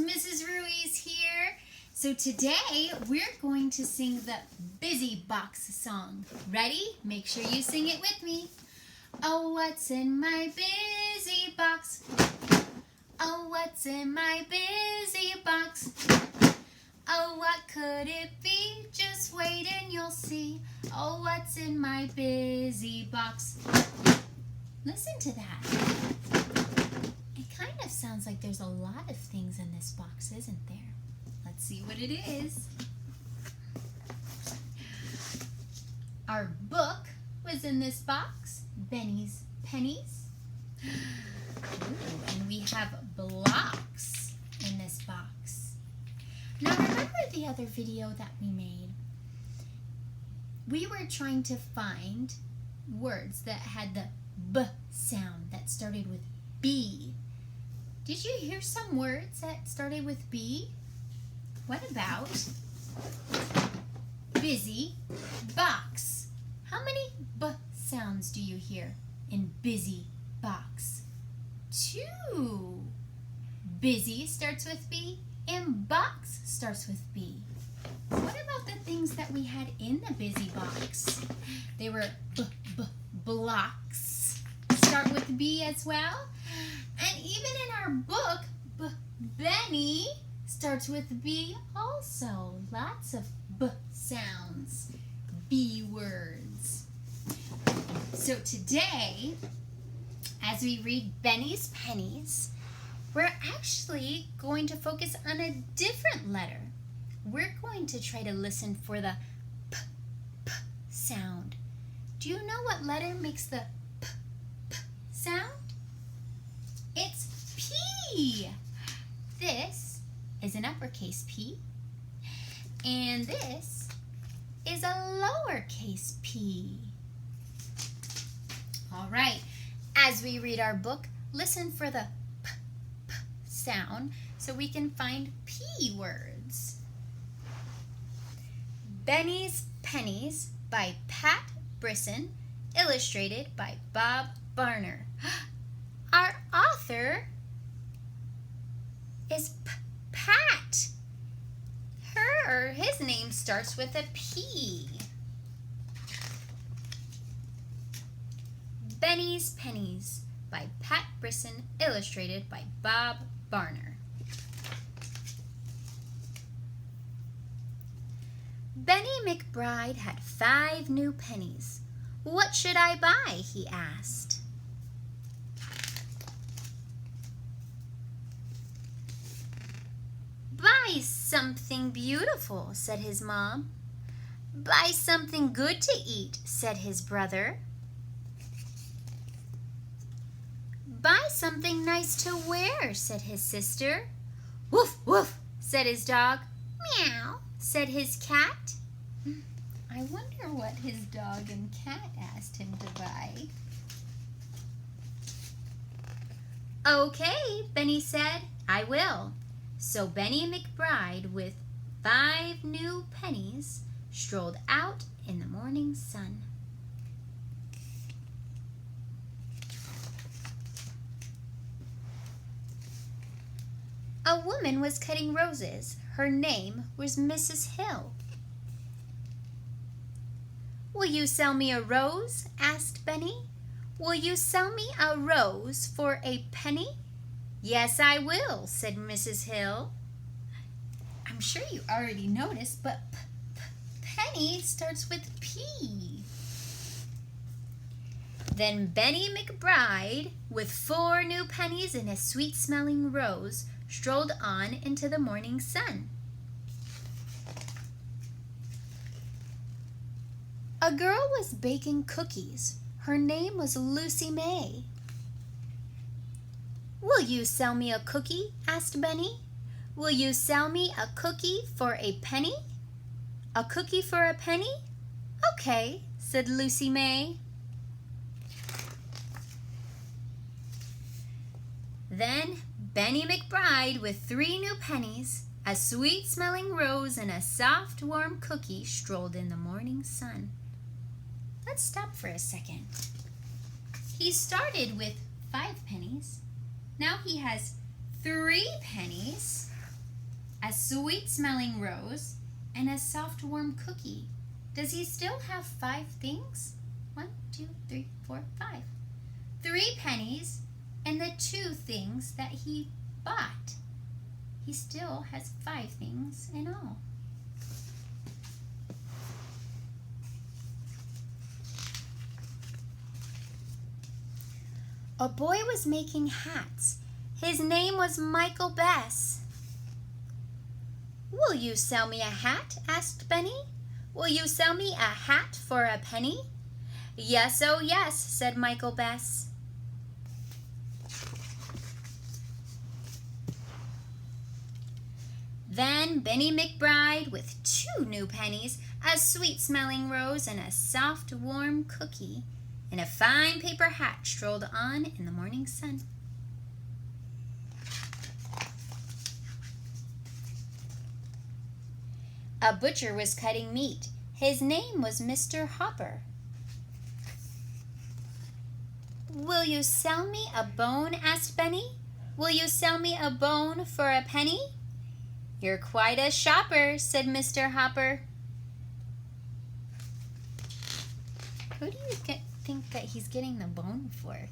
Mrs. Ruiz here. So today we're going to sing the Busy Box song. Ready? Make sure you sing it with me. Oh, what's in my busy box? Oh, what's in my busy box? Oh, what could it be? Just wait and you'll see. Oh, what's in my busy box? Listen to that. It kind of sounds like there's a lot of things in this box, isn't there? Let's see what it is. Our book was in this box, Benny's Pennies. Ooh, and we have blocks in this box. Now remember the other video that we made? We were trying to find words that had the B sound, that started with B. Did you hear some words that started with B? What about busy box? How many B sounds do you hear in busy box? 2. Busy starts with B and box starts with B. What about the things that we had in the busy box? They were blocks. Start with B as well. And even in our book, Benny starts with B also. Lots of B sounds, B words. So today, as we read Benny's Pennies, we're actually going to focus on a different letter. We're going to try to listen for the P sound. Do you know what letter makes the P sound? It's P. This is an uppercase P, and this is a lowercase p. All right, as we read our book, listen for the P sound so we can find P words. Benny's Pennies by Pat Brisson, illustrated by Bob Barner. Our author is Pat. His name starts with a P. Benny's Pennies by Pat Brisson, illustrated by Bob Barner. Benny McBride had 5 new pennies. What should I buy? He asked. Buy something beautiful, said his mom. Buy something good to eat, said his brother. Buy something nice to wear, said his sister. Woof, woof, said his dog. Meow, said his cat. I wonder what his dog and cat asked him to buy. Okay, Benny said, I will. So Benny McBride, with 5 new pennies, strolled out in the morning sun. A woman was cutting roses. Her name was Mrs. Hill. Will you sell me a rose? Asked Benny. Will you sell me a rose for a penny? Yes, I will, said Mrs. Hill. I'm sure you already noticed, but penny starts with P. Then Benny McBride, with 4 new pennies and a sweet-smelling rose, strolled on into the morning sun. A girl was baking cookies. Her name was Lucy May. Will you sell me a cookie? Asked Benny. Will you sell me a cookie for a penny? A cookie for a penny? Okay, said Lucy May. Then Benny McBride, with 3 new pennies, a sweet-smelling rose, and a soft, warm cookie, strolled in the morning sun. Let's stop for a second. He started with 5 pennies. Now he has 3 pennies a sweet-smelling rose, and a soft, warm cookie. Does he still have 5 things? 1, 2, 3, 4, 5. 3 pennies and the 2 things that he bought. He still has 5 things in all. A boy was making hats. His name was Michael Bess. "Will you sell me a hat?" asked Benny. "Will you sell me a hat for a penny?" "Yes, oh yes," said Michael Bess. Then Benny McBride, with 2 new pennies, a sweet-smelling rose, and a soft, warm cookie, and a fine paper hat, strolled on in the morning sun. A butcher was cutting meat. His name was Mr. Hopper. "Will you sell me a bone?" asked Benny. "Will you sell me a bone for a penny?" "You're quite a shopper," said Mr. Hopper. Who do you think that he's getting the bone for?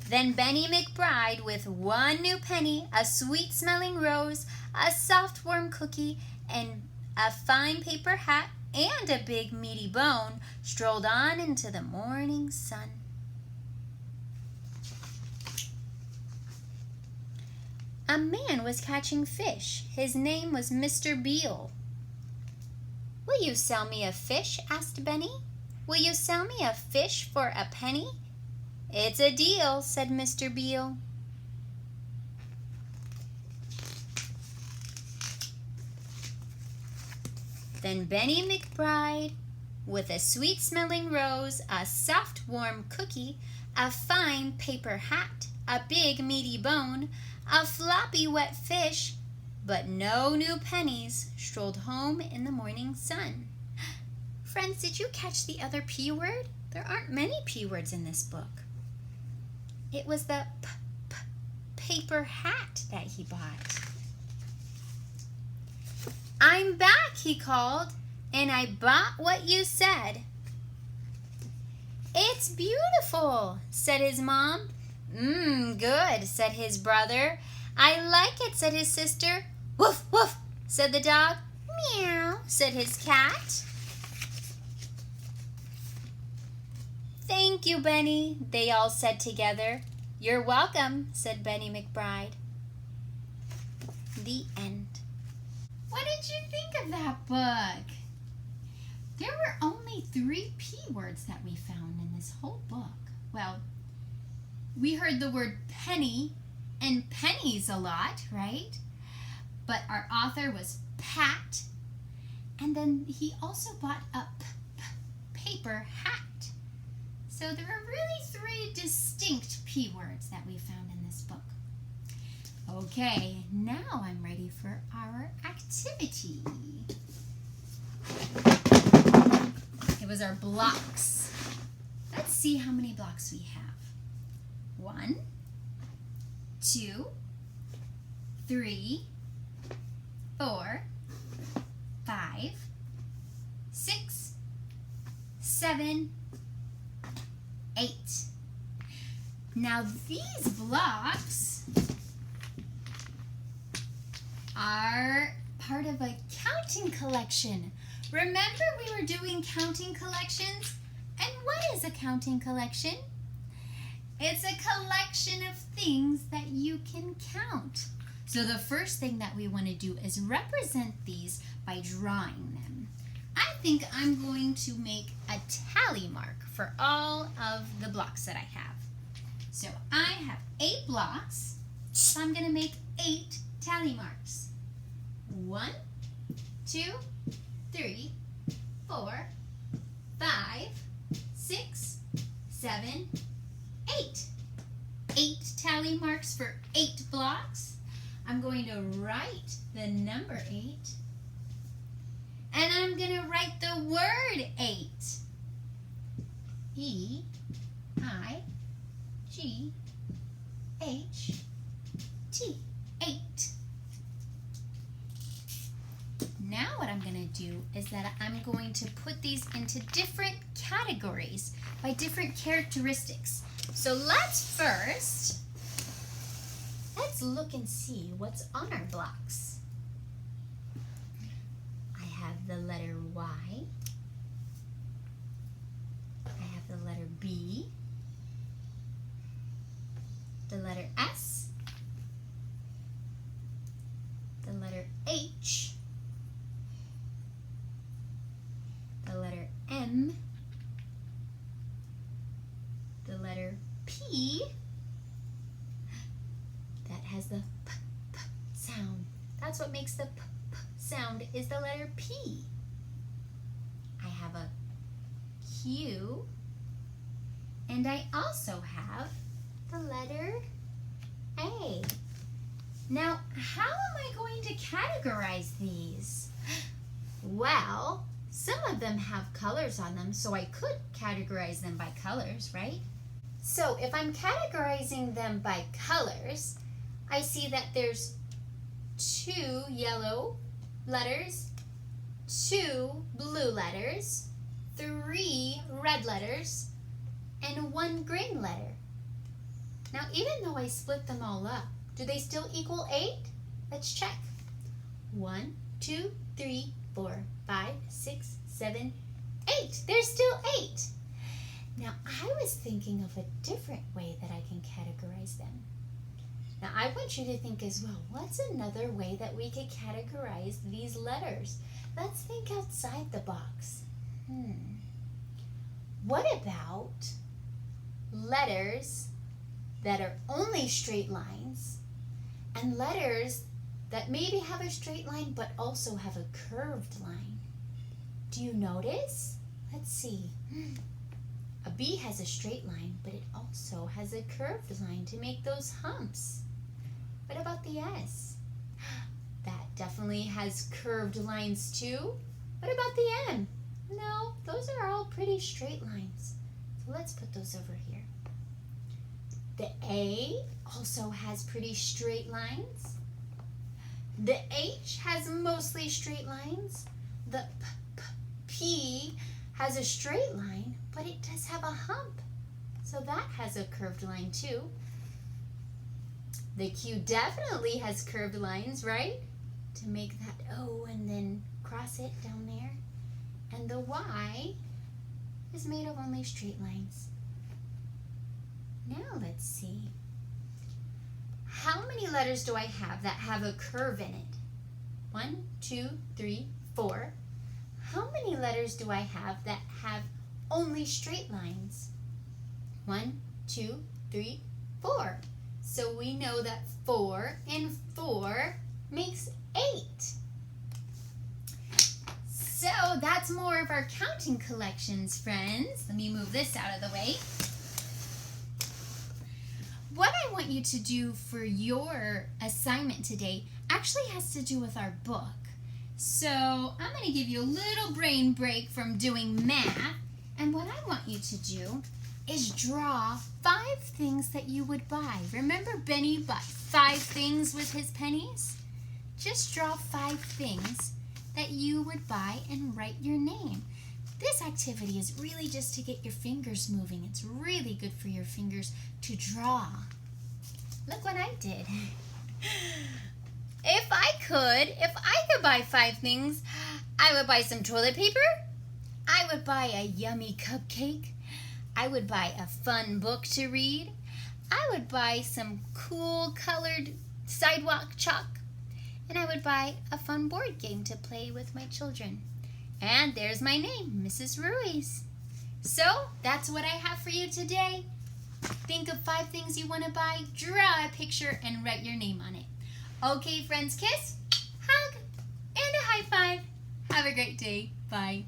Then Benny McBride, with 1 new penny, a sweet-smelling rose, a soft, warm cookie, and a fine paper hat, and a big, meaty bone, strolled on into the morning sun. A man was catching fish. His name was Mr. Beale. "Will you sell me a fish?" asked Benny. "Will you sell me a fish for a penny?" "It's a deal," said Mr. Beale. Then Benny McBride, with a sweet-smelling rose, a soft, warm cookie, a fine paper hat, a big, meaty bone, a floppy, wet fish, but no new pennies, strolled home in the morning sun. Friends, did you catch the other P word? There aren't many P words in this book. It was the paper hat that he bought. "I'm back," he called, "and I bought what you said." "It's beautiful," said his mom. Good," said his brother. "I like it," said his sister. "Woof, woof," said the dog. "Meow," said his cat. "Thank you, Benny," they all said together. "You're welcome," said Benny McBride. The end. What did you think of that book? There were only 3 P words that we found in this whole book. Well, we heard the word penny and pennies a lot, right? But our author was Pat, and then he also bought a paper hat. So there are really 3 distinct P words that we found in this book. Okay, now I'm ready for our activity. It was our blocks. Let's see how many blocks we have. 1, 2, 3, 4, 5, 6, 7, 8. Now these blocks are part of a counting collection. Remember we were doing counting collections? And what is a counting collection? It's a collection of things that you can count. So the first thing that we want to do is represent these by drawing them. I think I'm going to make a tally mark for all of the blocks that I have. So I have 8 blocks, so I'm going to make 8 tally marks. 1, 2, 3, 4, 5, 6, 7, 8. 8 tally marks for 8 blocks. I'm going to write the number 8. And I'm going to write the word 8. E-I-G-H-T. T, 8. Now what I'm going to do is that I'm going to put these into different categories by different characteristics. So let's look and see what's on our blocks. I have the letter Y. I have the letter B. The letter S. The letter H. The letter M. The letter P. That has the p, p sound. That's what makes the p, p sound, is the letter P. I have a Q. And I also have the letter A. Now, how am I going to categorize these? Well, some of them have colors on them, so I could categorize them by colors, right? So if I'm categorizing them by colors, I see that there's 2 yellow letters, 2 blue letters, 3 red letters, and 1 green letter. Now, even though I split them all up, do they still equal 8? Let's check. 1, 2, 3, 4, 5, 6, 7, 8. There's still 8. Now, I was thinking of a different way that I can categorize them. Now, I want you to think as well, what's another way that we could categorize these letters? Let's think outside the box. What about letters that are only straight lines and letters that maybe have a straight line but also have a curved line? Do you notice? Let's see. A B has a straight line, but it also has a curved line to make those humps. What about the S? That definitely has curved lines too. What about the M? No, those are all pretty straight lines. So let's put those over here. The A also has pretty straight lines. The H has mostly straight lines. The P has a straight line, but it does have a hump. So that has a curved line too. The Q definitely has curved lines, right? To make that O and then cross it down there. And the Y is made of only straight lines. Now let's see. How many letters do I have that have a curve in it? 1, 2, 3, 4. How many letters do I have that have only straight lines? 1, 2, 3, 4. So we know that 4 and 4 makes 8. So that's more of our counting collections, friends. Let me move this out of the way. What I want you to do for your assignment today actually has to do with our book. So I'm going to give you a little brain break from doing math. And what I want you to do is draw 5 things that you would buy. Remember Benny bought 5 things with his pennies? Just draw 5 things that you would buy and write your name. This activity is really just to get your fingers moving. It's really good for your fingers to draw. Look what I did. If I could buy 5 things, I would buy some toilet paper. I would buy a yummy cupcake. I would buy a fun book to read. I would buy some cool colored sidewalk chalk. And I would buy a fun board game to play with my children. And there's my name, Mrs. Ruiz. So that's what I have for you today. Think of 5 things you want to buy, draw a picture, and write your name on it. Okay, friends, kiss, hug, and a high five. Have a great day. Bye.